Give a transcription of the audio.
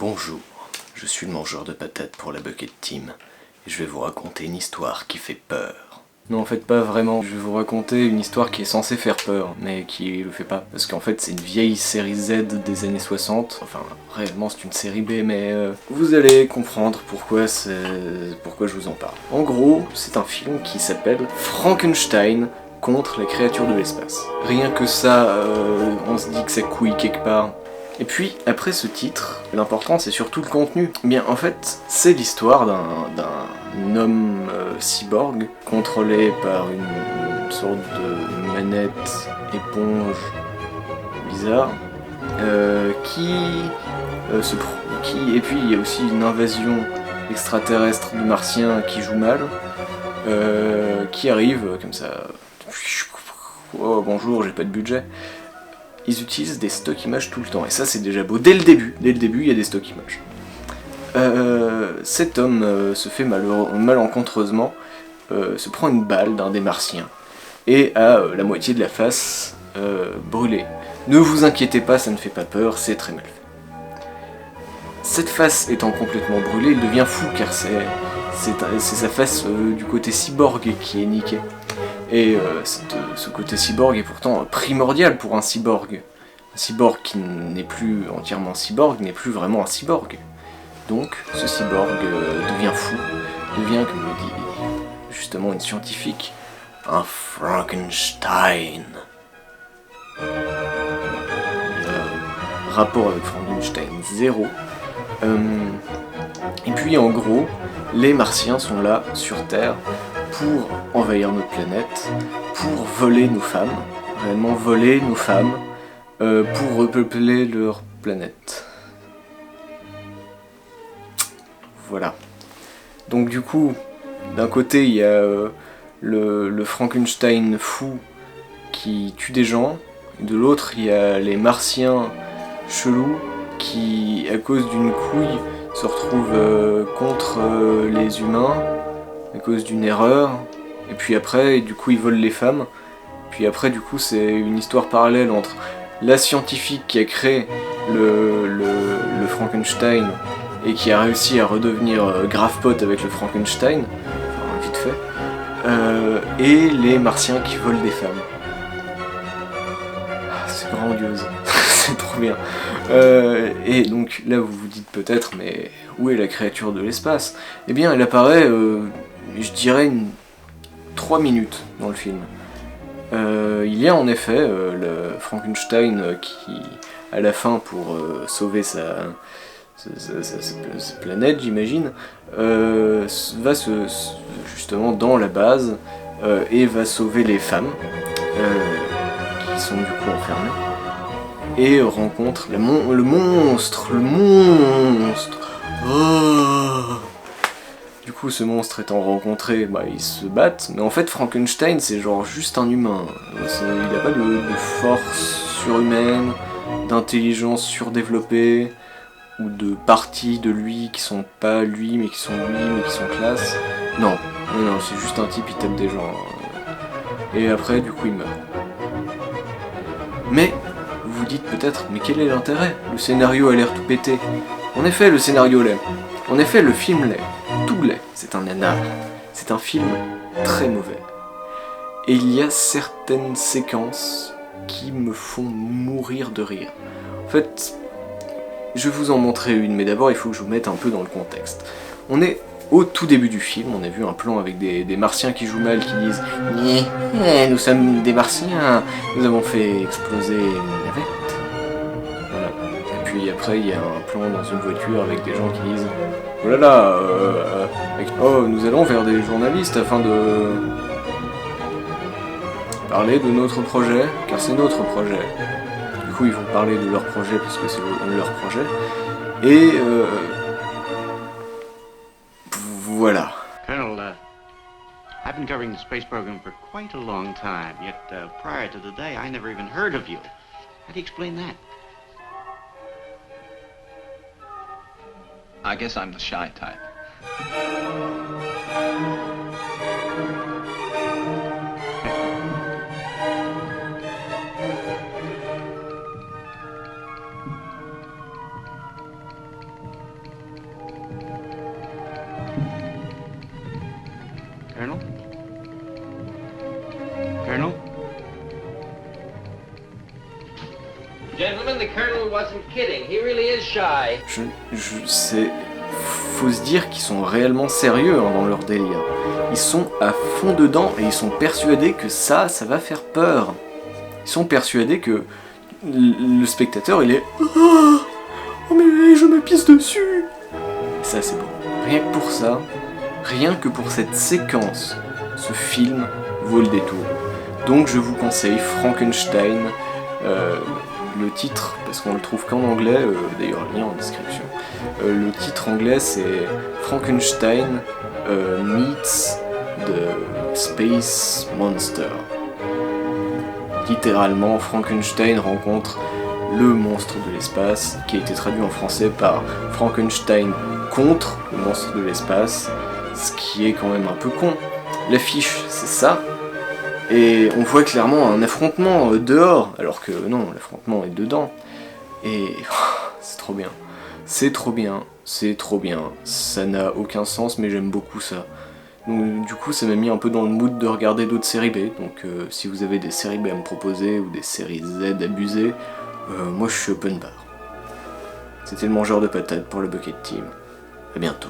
Bonjour, je suis le mangeur de patates pour la Bucket Team, et je vais vous raconter une histoire qui fait peur. Non, en fait pas vraiment, je vais vous raconter une histoire qui est censée faire peur, mais qui le fait pas. Parce qu'en fait c'est une vieille série Z des années 60, enfin réellement c'est une série B, mais vous allez comprendre pourquoi je vous en parle. En gros, c'est un film qui s'appelle Frankenstein contre les créatures de l'espace. Rien que ça, on se dit que ça couille quelque part. Et puis, après ce titre, l'important c'est surtout le contenu. Eh bien, en fait, c'est l'histoire d'un homme cyborg contrôlé par une sorte de manette éponge bizarre et puis il y a aussi une invasion extraterrestre de martiens qui joue mal, qui arrive comme ça. Oh bonjour, j'ai pas de budget. Ils utilisent des stock images tout le temps, et ça c'est déjà beau. Dès le début, il y a des stock images. Cet homme se fait malencontreusement, se prend une balle d'un des martiens, et a la moitié de la face brûlée. Ne vous inquiétez pas, ça ne fait pas peur, c'est très mal fait. Cette face étant complètement brûlée, il devient fou, car c'est sa face du côté cyborg qui est niquée. Et ce côté cyborg est pourtant primordial pour un cyborg. Un cyborg qui n'est plus entièrement cyborg n'est plus vraiment un cyborg. Donc ce cyborg devient fou, devient, comme le dit justement une scientifique, un Frankenstein. Rapport avec Frankenstein 0. Et puis en gros, les martiens sont là sur Terre pour envahir notre planète, pour voler nos femmes, réellement voler nos femmes, pour repeupler leur planète. Voilà. Donc du coup, d'un côté il y a le Frankenstein fou qui tue des gens, et de l'autre il y a les martiens chelous qui, à cause d'une couille, se retrouvent contre les humains, à cause d'une erreur, et puis après, du coup, ils volent les femmes. Puis après, du coup, c'est une histoire parallèle entre la scientifique qui a créé le Frankenstein et qui a réussi à redevenir grave pote avec le Frankenstein, enfin, vite fait, et les martiens qui volent des femmes. Ah, c'est grandiose, c'est trop bien. Et donc là, vous vous dites peut-être, mais où est la créature de l'espace ? Eh bien, elle apparaît, je dirais, 3 minutes dans le film. Il y a en effet le Frankenstein qui, à la fin, pour sauver sa planète, j'imagine, va justement dans la base et va sauver les femmes qui sont du coup enfermées. Et rencontre le monstre. Oh. Du coup, ce monstre étant rencontré, ils se battent. Mais en fait, Frankenstein, c'est genre juste un humain. Il n'a pas de force surhumaine, d'intelligence surdéveloppée, ou de parties de lui qui sont pas lui, mais qui sont lui, mais qui sont classe. Non, c'est juste un type, il tape des gens. Et après, du coup, il meurt. Mais vous vous dites peut-être, mais quel est l'intérêt ? Le scénario a l'air tout pété. En effet, le scénario l'est. En effet, le film l'est. Tout l'est. C'est un nanar. C'est un film très mauvais. Et il y a certaines séquences qui me font mourir de rire. En fait, je vais vous en montrer une, mais d'abord il faut que je vous mette un peu dans le contexte. On est au tout début du film, on a vu un plan avec des martiens qui jouent mal, qui disent « Nous sommes des martiens, nous avons fait exploser une navette. » Voilà. Et puis après il y a un plan dans une voiture avec des gens qui disent « Oh là là, nous allons vers des journalistes afin de parler de notre projet, car c'est notre projet. » Du coup ils vont parler de leur projet parce que c'est leur projet. Et voilà. Colonel, I've been covering the space program for quite a long time, yet prior to today, I never even heard of you. How do you explain that? I guess I'm the shy type. Colonel? Colonel? Gentlemen, the Colonel wasn't kidding. He really is shy. Faut se dire qu'ils sont réellement sérieux hein, dans leur délire. Ils sont à fond dedans et ils sont persuadés que ça va faire peur. Ils sont persuadés que le spectateur il est oh mais je me pisse dessus. Et ça c'est beau. Rien que pour ça, rien que pour cette séquence, ce film vaut le détour. Donc je vous conseille Frankenstein. Le titre, parce qu'on le trouve qu'en anglais, d'ailleurs lien en description. Le titre anglais c'est Frankenstein meets the Space Monster. Littéralement, Frankenstein rencontre le monstre de l'espace, qui a été traduit en français par Frankenstein contre le monstre de l'espace, ce qui est quand même un peu con. L'affiche, c'est ça. Et on voit clairement un affrontement dehors, alors que non, l'affrontement est dedans. Et c'est trop bien. C'est trop bien, c'est trop bien. Ça n'a aucun sens, mais j'aime beaucoup ça. Donc du coup, ça m'a mis un peu dans le mood de regarder d'autres séries B. Donc si vous avez des séries B à me proposer, ou des séries Z abusées, moi je suis open bar. C'était le mangeur de patates pour le Bucket Team. À bientôt.